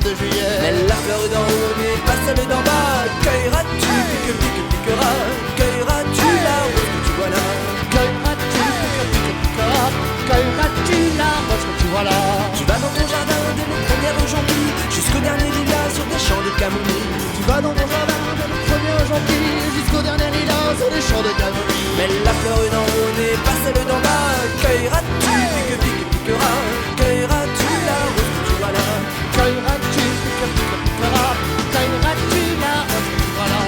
22 juillet. Mais la fleur d'en haut n'est pas celle d'en bas. Cueilleras-tu, pique, pique, piquera. Cueilleras-tu la rose que tu vois là. Cueilleras-tu, pique, pique, piquera. Cueilleras-tu la rose que tu vois là. Tu vas dans ton jardin dès les premières jonquilles jusqu'au dernier lilas sur des champs de camomille. Tu vas dans ton jardin de le premier gentil jusqu'au dernier lilas sur des champs de camomille. Mais la fleur d'en haut n'est pas celle d'en bas. Cueilleras-tu, pique, pique, piquera. Cueilleras-tu la rose que tu vois là. Cueilleras-tu, pique, pique, piquera. Cueilleras-tu la rose que tu vois là.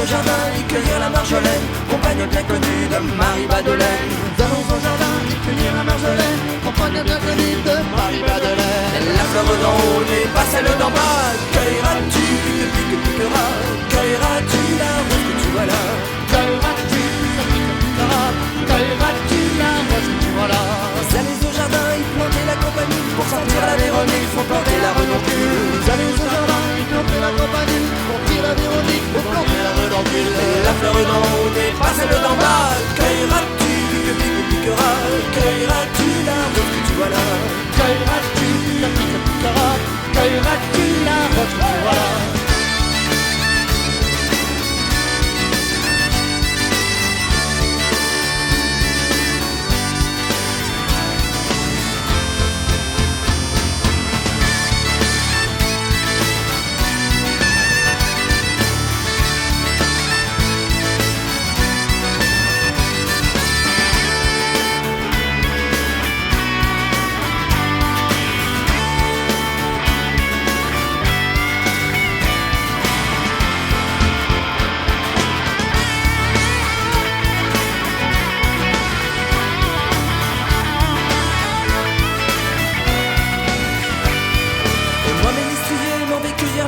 Au jardin y cueillir la marjolaine, compagne bien connue de Marie Badelaine. Nous allons au jardin y cueillir la marjolaine, compagne bien connue de Marie Badelaine. La fleur d'en haut n'est pas celle d'en bas. Cueilleras-tu, pique, pique, piquera. Cueilleras-tu la rose que tu vois là. Cueilleras-tu, pique, pique, piquera. Cueilleras-tu la rose que tu vois là. Vous allez au jardin y planter la campanule, pour sentir la Véronique, faut planter la renoncule. Vous allez au jardin y planter la campanule, pour planter la Véronique, faut planter la renoncule. La fleur d'en haut n'est pas celle d'en bas. Cueilleras-tu, pique, pique, piquera. Cueilleras-tu la rose que tu vois là. Cueilleras-tu, pique, pique, piquera. Cueilleras-tu la rose que tu vois là.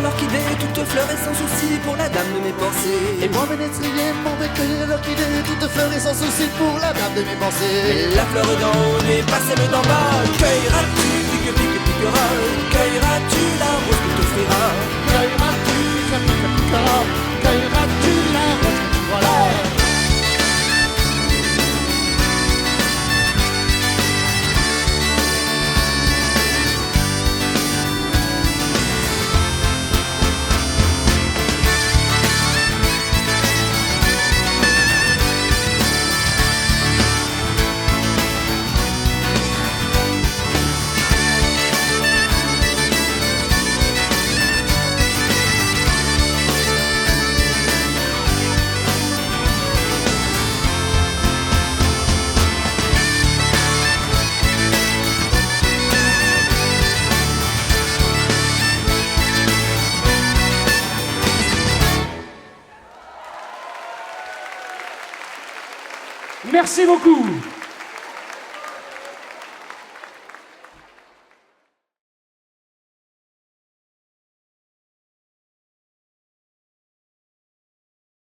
L'orchidée, toute fleur et sans souci pour la dame de mes pensées. Et moi, ménétrier, m'en vais cueillir l'orchidée, toute fleur et sans souci pour la dame de mes pensées. La fleur d'en haut n'est pas celle d'en bas. Cueilleras-tu, pique, pique, piquera. Cueilleras-tu la rose que t'offrira. Cueilleras-tu, pique, pique, piquera. Cueilleras-tu la rose que tu vois là. Merci beaucoup.